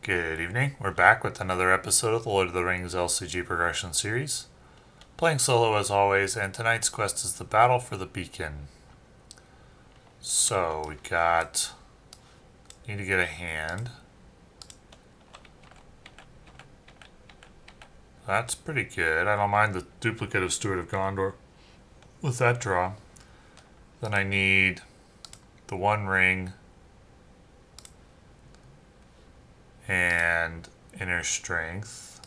Good evening. We're back with another episode of the Lord of the Rings LCG Progression Series. Playing solo as always, and tonight's quest is the Battle for the Beacon. So, need to get a hand. That's pretty good. I don't mind the duplicate of Steward of Gondor with that draw. Then I need the One Ring and Inner Strength.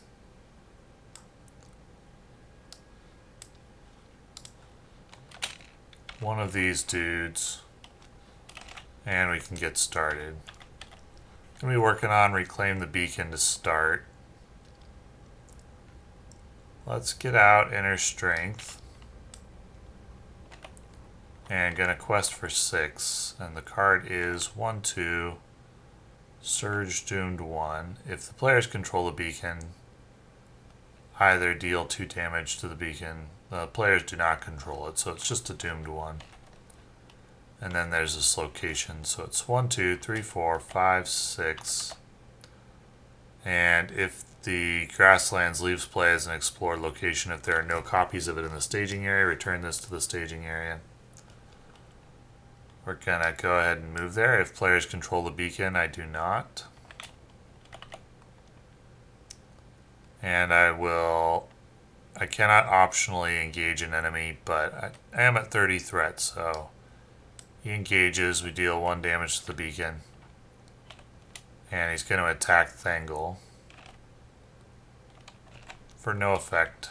One of these dudes, and we can get started. Gonna be working on Reclaim the Beacon to start. Let's get out Inner Strength. And gonna quest for 6, and the card is 1/2. Surge Doomed 1. If the players control the beacon, either deal 2 damage to the beacon. The players do not control it, so it's just a Doomed 1. And then there's this location, so it's 1, 2, 3, 4, 5, 6. And if the Grasslands leaves play as an explored location, if there are no copies of it in the staging area, return this to the staging area. We're gonna go ahead and move there. If players control the beacon, I do not. And I cannot optionally engage an enemy, but I am at 30 threat, so he engages, we deal 1 damage to the beacon. And he's going to attack Thengel for no effect.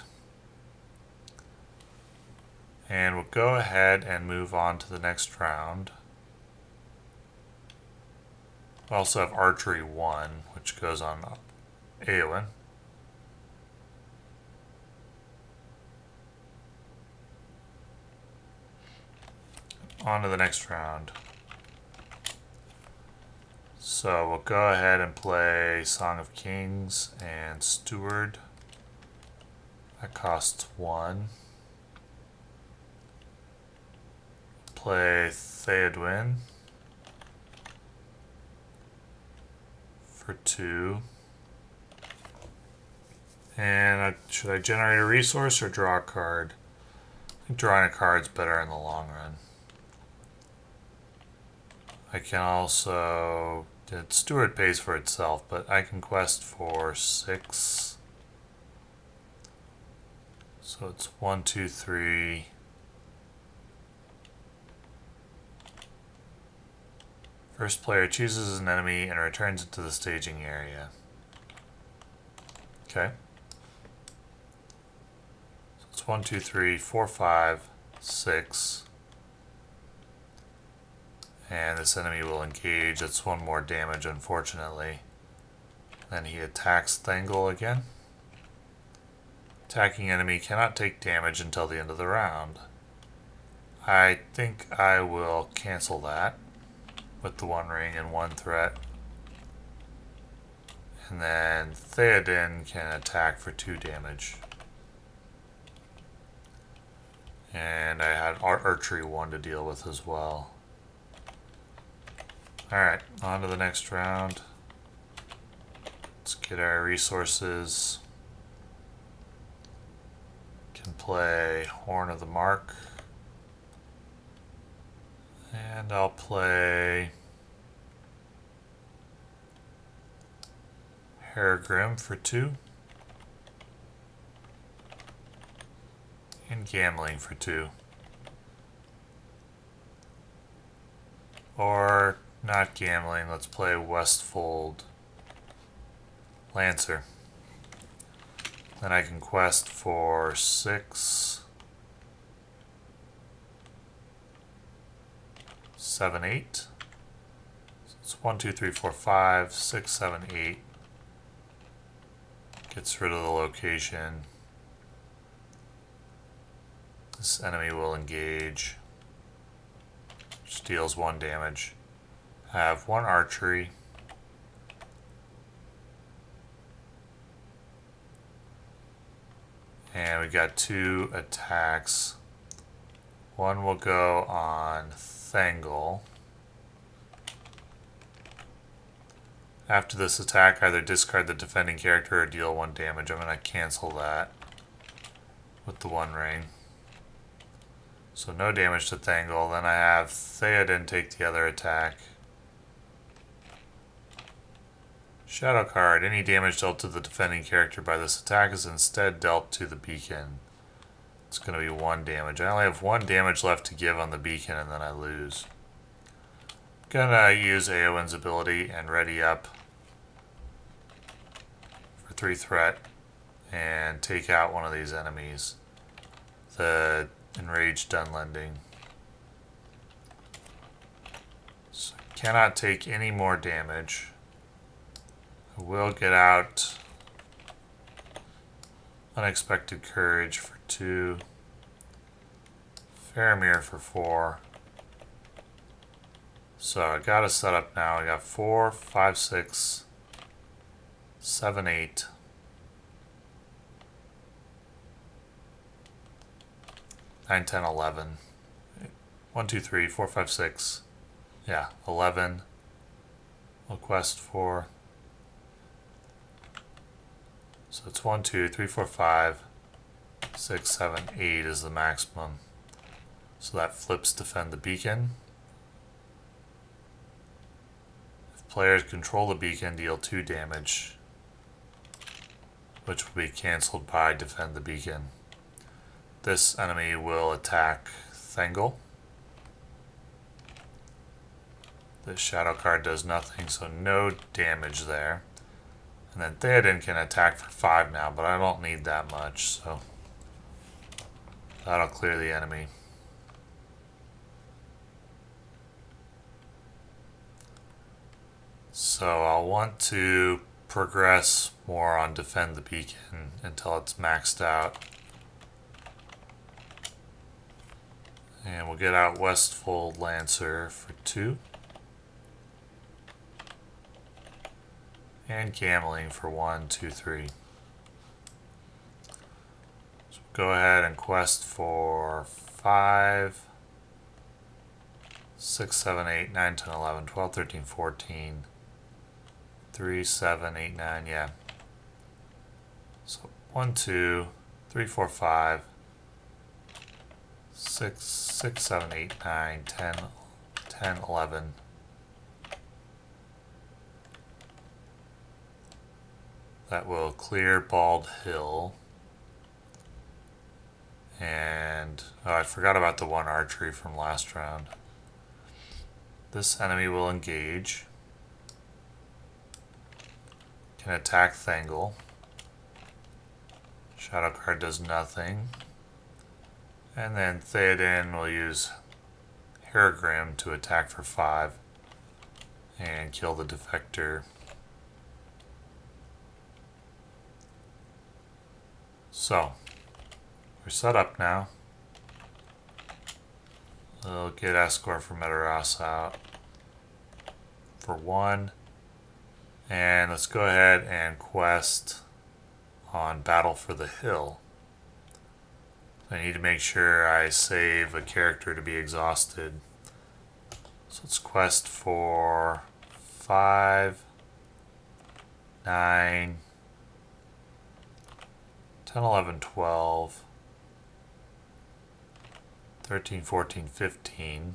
And we'll go ahead and move on to the next round. We also have Archery 1, which goes on Éowyn. On to the next round. So we'll go ahead and play Song of Kings and Steward. That costs 1. Play Théodwyn for 2. And should I generate a resource or draw a card? I think drawing a card is better in the long run. I can also... Steward pays for itself, but I can quest for 6. So it's 1, 2, 3... First player chooses an enemy and returns it to the staging area. Okay. So it's 1, 2, 3, 4, 5, 6. And this enemy will engage. It's 1 more damage, unfortunately. Then he attacks Thengel again. Attacking enemy cannot take damage until the end of the round. I think I will cancel that with the 1 ring and 1 threat. And then Théoden can attack for 2 damage. And I had Archery 1 to deal with as well. Alright, on to the next round. Let's get our resources. Can play Horn of the Mark. And I'll play Herugrim for 2. And Gamling for 2. Or not Gamling, let's play Westfold Lancer. Then I can quest for 6, 7, 8. So it's 1, 2, 3, 4, 5, 6, 7, 8. Gets rid of the location. This enemy will engage, which deals 1 damage. I have 1 archery. And we got 2 attacks. 1 will go on Thengel. After this attack, either discard the defending character or deal 1 damage. I'm going to cancel that with the 1 ring. So no damage to Thengel. Then I have Théoden take the other attack. Shadow card. Any damage dealt to the defending character by this attack is instead dealt to the beacon. It's going to be 1 damage. I only have 1 damage left to give on the beacon and then I lose. Gonna use Éowyn's ability and ready up for 3 threat and take out one of these enemies. The Enraged Dunlending. So cannot take any more damage. I will get out Unexpected Courage for 2. Faramir for 4. So I got a setup now. I got 4, 5, 6, 7, 8. 9, 10, 11. 1, 2, 3, 4, 5, 6. Yeah, 11. I'll quest for. So it's 1, 2, 3, 4, 5, 6, 7, 8 is the maximum. So that flips defend the beacon. If players control the beacon, deal 2 damage, which will be cancelled by defend the beacon. This enemy will attack Thengel. This shadow card does nothing, so no damage there. And then Théoden can attack for 5 now, but I don't need that much, so that'll clear the enemy. So I'll want to progress more on Defend the Beacon until it's maxed out. And we'll get out Westfold Lancer for 2. And Gamling for 1, 2, 3. So go ahead and quest for 5, 6, 7, 8, 9, 10, 11, 12, 13, 14, 3, 7, 8, 9, yeah. So 1, 2, 3, 4, 5, 6, 7, 8, 9, 10, 10, 11. That will clear Bald Hill. And oh, I forgot about the 1 archery from last round. This enemy will engage. Can attack Thengel. Shadow card does nothing. And then Théoden will use Herugrim to attack for 5 and kill the defector. So, we're set up now. We'll get Escort from Edoras out for 1. And let's go ahead and quest on Battle for the Hill. I need to make sure I save a character to be exhausted. So let's quest for 5, 9, 10, 11, 12, 13, 14, 15,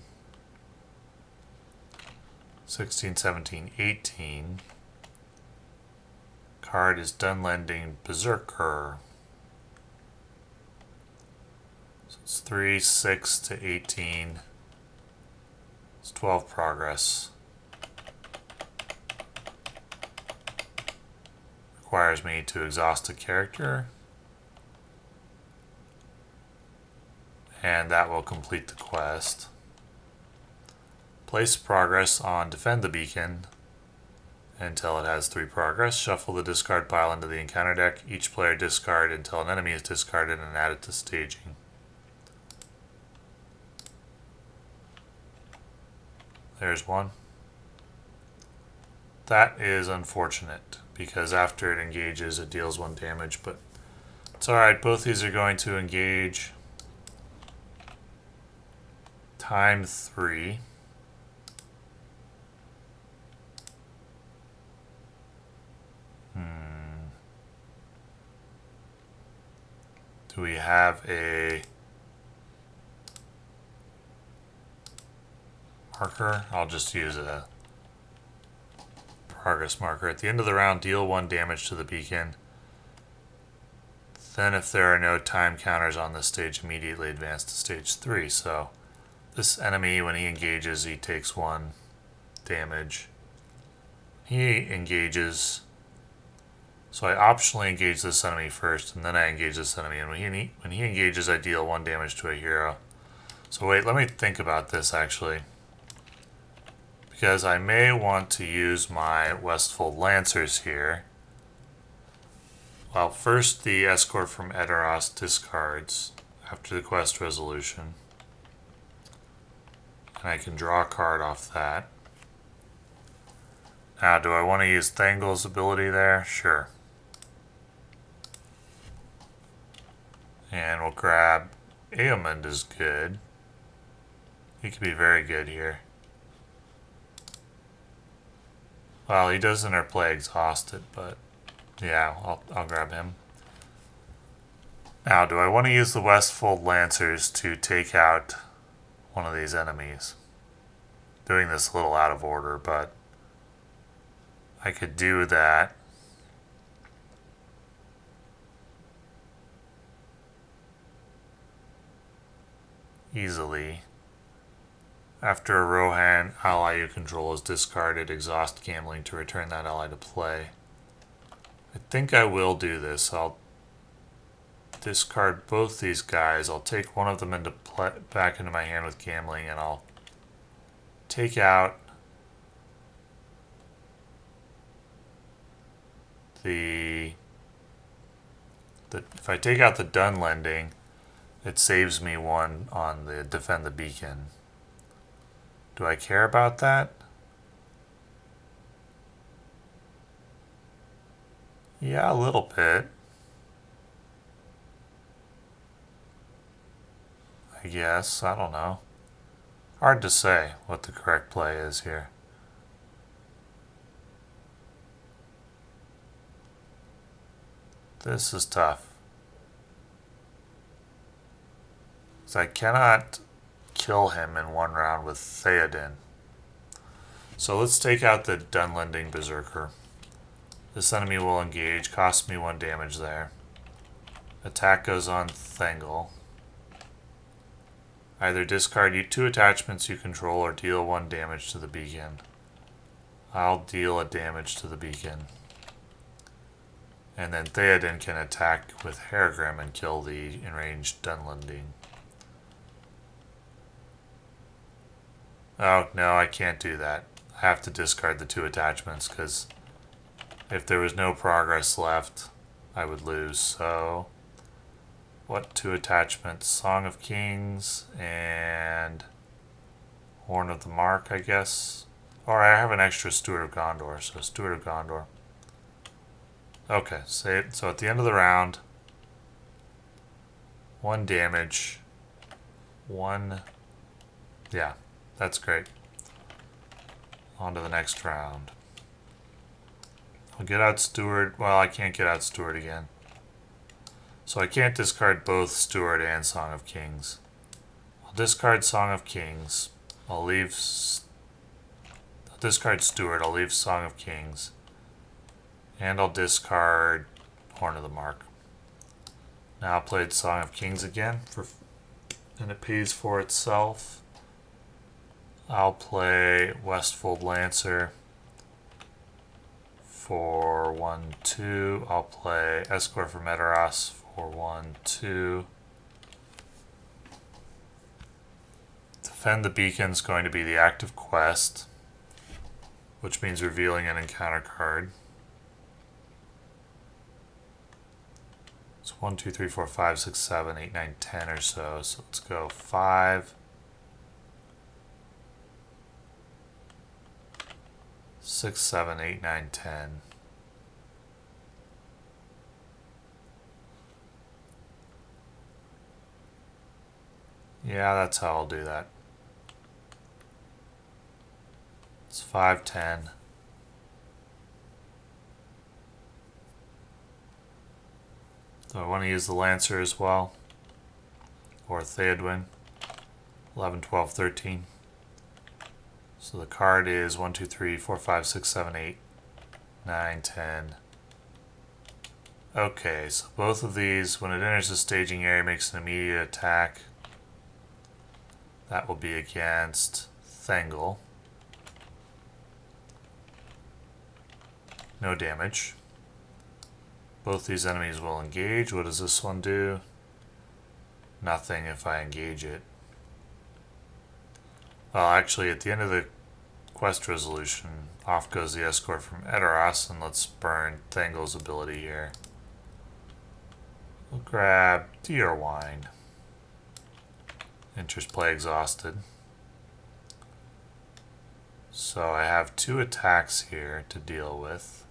16, 17, 18. Card is Dunlending Berserker. So it's 3, 6 to 18. It's 12 progress. Requires me to exhaust a character. And that will complete the quest. Place progress on Defend the Beacon until it has 3 progress. Shuffle the discard pile into the encounter deck. Each player discard until an enemy is discarded and add it to staging. There's 1. That is unfortunate because after it engages it deals 1 damage, but it's alright. Both these are going to engage time 3. Do we have a marker? I'll just use a progress marker. At the end of the round, deal 1 damage to the beacon. Then if there are no time counters on this stage, immediately advance to stage 3. So this enemy, when he engages, he takes 1 damage. He engages. So I optionally engage this enemy first, and then I engage this enemy. And when he engages, I deal 1 damage to a hero. So wait, let me think about this actually. Because I may want to use my Westfold Lancers here. Well, first the Escort from Edoras discards after the quest resolution. And I can draw a card off that. Now, do I want to use Thengel's ability there? Sure. And we'll grab Éomund is good. He could be very good here. Well, he does interplay Exhausted, but yeah, I'll grab him. Now, do I want to use the Westfold Lancers to take out one of these enemies? Doing this a little out of order, but I could do that. Easily. After a Rohan ally you control is discarded, exhaust Gamling to return that ally to play. I think I will do this. I'll discard both these guys. I'll take one of them back into my hand with Gamling, and I'll take out if I take out the Dunlending, it saves me 1 on the Defend the Beacon. Do I care about that? Yeah, a little bit. I guess. I don't know. Hard to say what the correct play is here. This is tough. So I cannot kill him in 1 round with Théoden. So let's take out the Dunlending Berserker. This enemy will engage, cost me 1 damage there. Attack goes on Thengel. Either discard 2 attachments you control or deal 1 damage to the beacon. I'll deal a damage to the beacon. And then Théoden can attack with Herugrim and kill the enraged Dunlending. Oh, no, I can't do that. I have to discard the 2 attachments because if there was no progress left, I would lose. So, what 2 attachments? Song of Kings and Horn of the Mark, I guess. Or I have an extra Steward of Gondor, so Steward of Gondor. Okay, so at the end of the round, 1 damage, 1, yeah. That's great. On to the next round. I'll get out Steward. Well, I can't get out Steward again. So I can't discard both Steward and Song of Kings. I'll discard Song of Kings. I'll discard Steward. I'll leave Song of Kings. And I'll discard Horn of the Mark. Now I played Song of Kings again, and it pays for itself. I'll play Westfold Lancer for 1/2. I'll play Escort from Edoras for 1/2. Defend the Beacon is going to be the active quest, which means revealing an encounter card. It's 1, 2, 3, 4, 5, 6, 7, 8, 9, 10 or so. So let's go 5. 6, 7, 8, 9, 10. Yeah, that's how I'll do that. It's 5, 10. So I want to use the Lancer as well. Or Théodwyn. 11, 12, 13. So the card is 1, 2, 3, 4, 5, 6, 7, 8, 9, 10. Okay, so both of these, when it enters the staging area, makes an immediate attack. That will be against Thengel. No damage. Both these enemies will engage. What does this one do? Nothing if I engage it. Well, actually, at the end of the quest resolution, off goes the escort from Edoras, and let's burn Thengel's ability here. We'll grab Déorwine. Enters play exhausted. So I have 2 attacks here to deal with.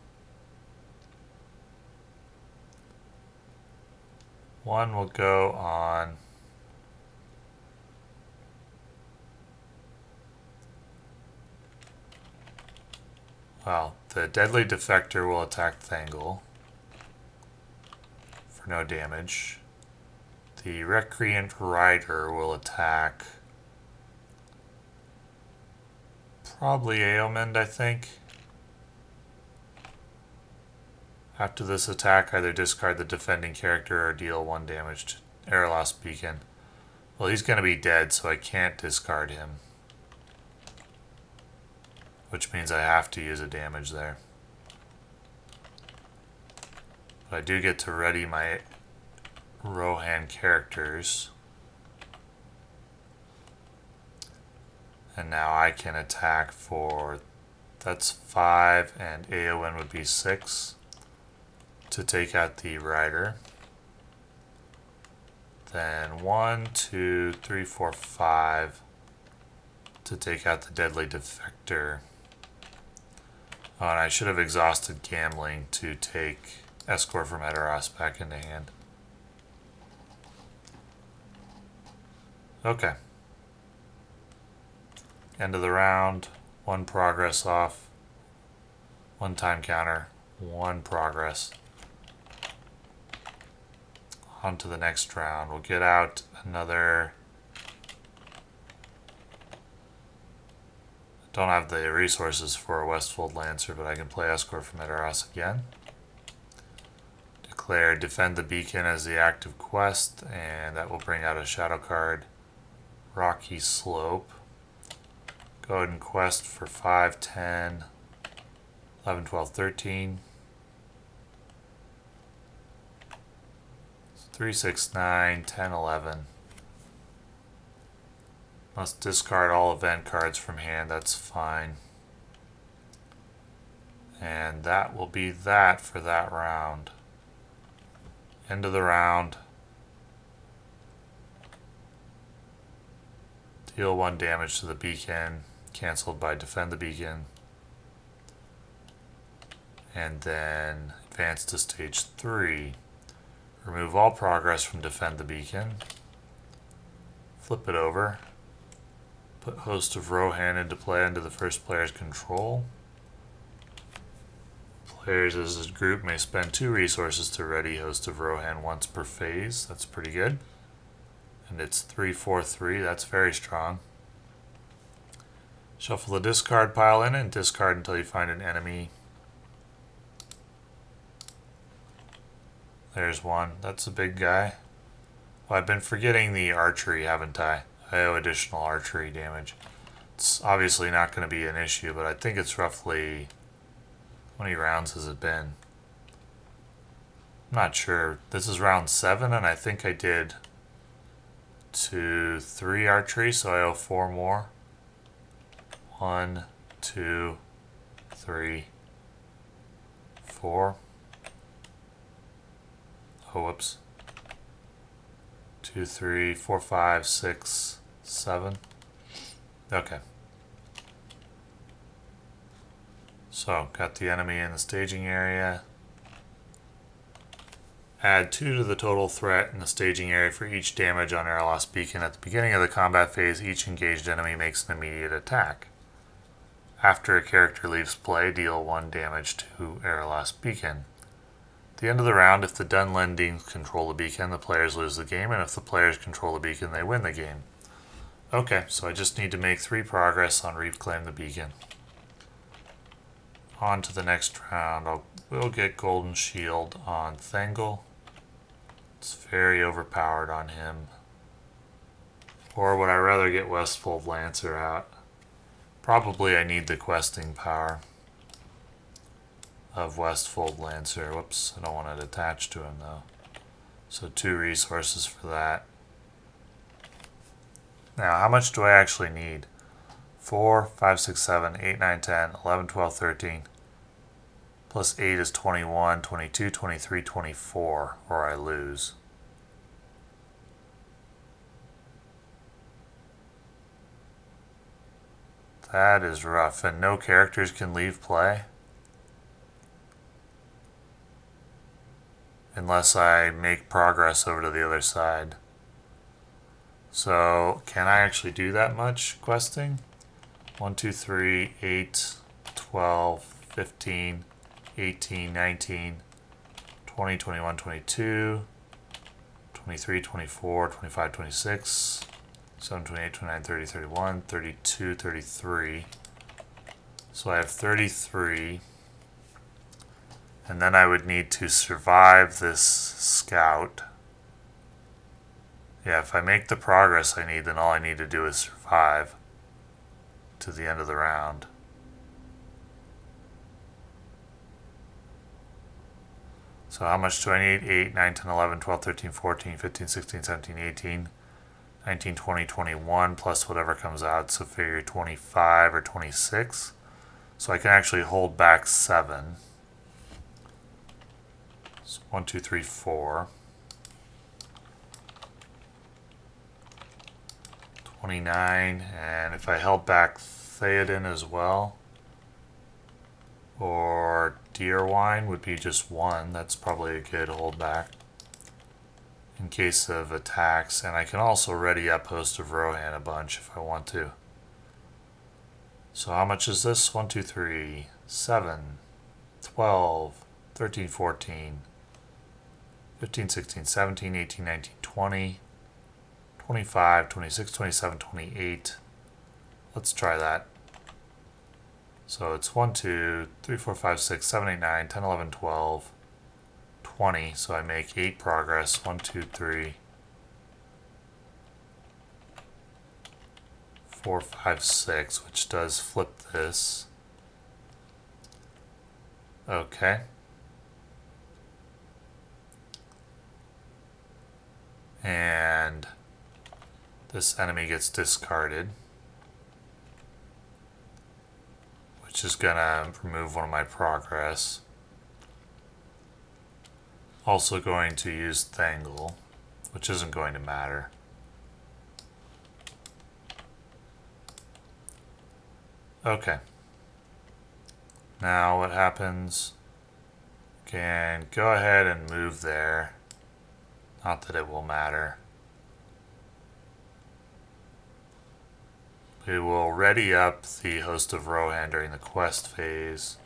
One will go on the Deadly Defector will attack Thengel for no damage. The Recreant Rider will attack probably Éomund, I think. After this attack, either discard the defending character or deal 1 damage to Eorl Beacon. Well, he's going to be dead, so I can't discard him. Which means I have to use a damage there. But I do get to ready my Rohan characters. And now I can attack for... that's 5, and Éowyn would be 6. To take out the rider. Then 1, 2, 3, 4, 5 to take out the Deadly Defector. Oh, and I should have exhausted Gamling to take Escort from Edoras back into hand. Okay. End of the round. 1 progress off. 1 time counter. 1 progress. On to the next round. We'll get out another... Don't have the resources for a Westfold Lancer, but I can play Escort from Edoras again. Declare Defend the Beacon as the active quest, and that will bring out a shadow card. Rocky Slope. Go ahead and quest for 5, 10, 11, 12, 13. 3, 6, 9, 10, 11. Must discard all event cards from hand, that's fine. And that will be that for that round. End of the round. Deal 1 damage to the beacon, cancelled by Defend the Beacon. And then advance to stage 3. Remove all progress from Defend the Beacon. Flip it over. Put Host of Rohan into play under the first player's control. Players as a group may spend 2 resources to ready Host of Rohan once per phase. That's pretty good. And it's 3, 4, 3. That's very strong. Shuffle the discard pile in and discard until you find an enemy. There's one. That's a big guy. Well, I've been forgetting the archery, haven't I? I owe additional archery damage. It's obviously not going to be an issue, but I think it's roughly... How many rounds has it been? I'm not sure. This is round 7, and I think I did 2, 3 archery, so I owe 4 more. 1, 2, 3, 4. Oh, whoops. 2, 3, 4, 5, 6, 7. Okay. So, got the enemy in the staging area. Add 2 to the total threat in the staging area for each damage on Eorl Beacon. At the beginning of the combat phase, each engaged enemy makes an immediate attack. After a character leaves play, deal 1 damage to Eorl Beacon. At the end of the round, if the Dunlendings control the beacon, the players lose the game, and if the players control the beacon, they win the game. Okay, so I just need to make 3 progress on reclaim the beacon. On to the next round. We'll get Golden Shield on Thengel. It's very overpowered on him. Or would I rather get Westfold Lancer out? Probably I need the questing power of Westfold Lancer. Whoops, I don't want it attached to him though. So 2 resources for that. Now, how much do I actually need? 4, 5, 6, 7, 8, 9, 10, 11, 12, 13. Plus 8 is 21, 22, 23, 24, or I lose. That is rough, and no characters can leave play? Unless I make progress over to the other side. So, can I actually do that much questing? 1, 2, 3, 8, 12, 15, 18, 19, 20, 21, 22, 23, 24, 25, 26, 7, 28, 29, 30, 31, 32, 33. So I have 33. And then I would need to survive this scout. Yeah, if I make the progress I need, then all I need to do is survive to the end of the round. So how much do I need? 8, 9, 10, 11, 12, 13, 14, 15, 16, 17, 18, 19, 20, 21, plus whatever comes out. So figure 25 or 26. So I can actually hold back 7. So 1, 2, 3, 4. 29, and if I held back Théoden as well, or Déorwine would be just 1, that's probably a good holdback in case of attacks, and I can also ready up Host of Rohan a bunch if I want to. So how much is this? 1, 2, 3, 7, 12, 13, 14, 15, 16, 17, 18, 19, 20, 25, 26, 27, 28. Let's try that. So it's 1, 2, 3, 4, 5, 6, 7, 8, 9, 10, 11, 12, 20. So I make 8 progress. 1, 2, 3, 4, 5, 6, which does flip this. Okay. And this enemy gets discarded, which is going to remove one of my progress. Also going to use Thengel, which isn't going to matter. Okay. Now what happens? Can go ahead and move there. Not that it will matter. We will ready up the Host of Rohan during the quest phase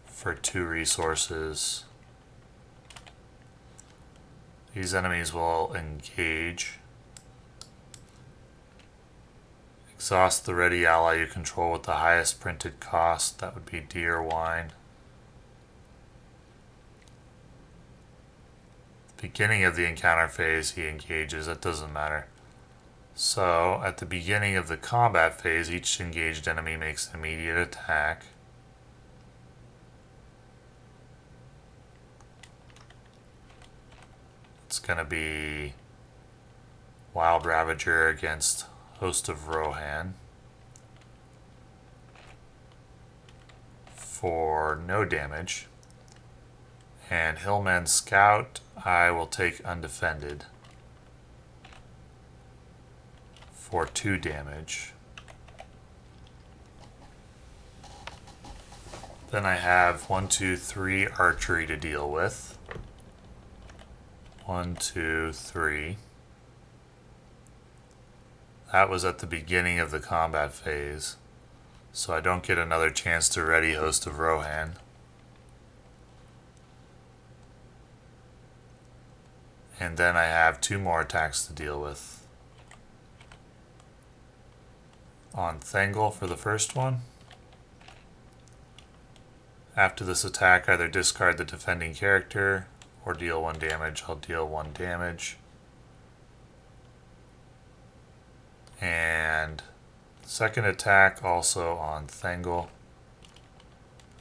for 2 resources. These enemies will engage. Exhaust the ready ally you control with the highest printed cost. That would be Déorwine. Beginning of the encounter phase, he engages. That doesn't matter. So, at the beginning of the combat phase, each engaged enemy makes an immediate attack. It's going to be Wild Ravager against Host of Rohan for no damage. And Hillman Scout, I will take Undefended for 2 damage. Then I have 1, 2, 3 archery to deal with. 1, 2, 3. That was at the beginning of the combat phase, so I don't get another chance to ready Host of Rohan. And then I have 2 more attacks to deal with. On Thengel for the first one. After this attack, either discard the defending character or deal 1 damage. I'll deal 1 damage. And second attack also on Thengel.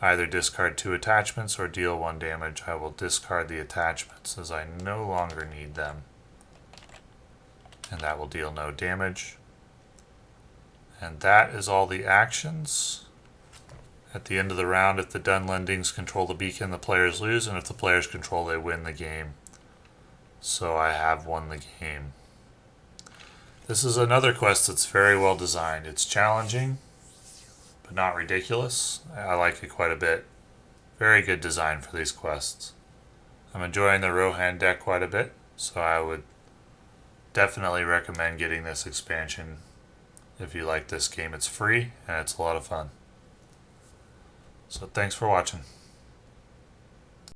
Either discard 2 attachments or deal 1 damage. I will discard the attachments as I no longer need them. And that will deal no damage. And that is all the actions. At the end of the round, if the Dunlendings control the beacon, the players lose, and if the players control, they win the game. So I have won the game. This is another quest that's very well designed. It's challenging, but not ridiculous. I like it quite a bit. Very good design for these quests. I'm enjoying the Rohan deck quite a bit, so I would definitely recommend getting this expansion if you like this game. It's free, and it's a lot of fun. So thanks for watching.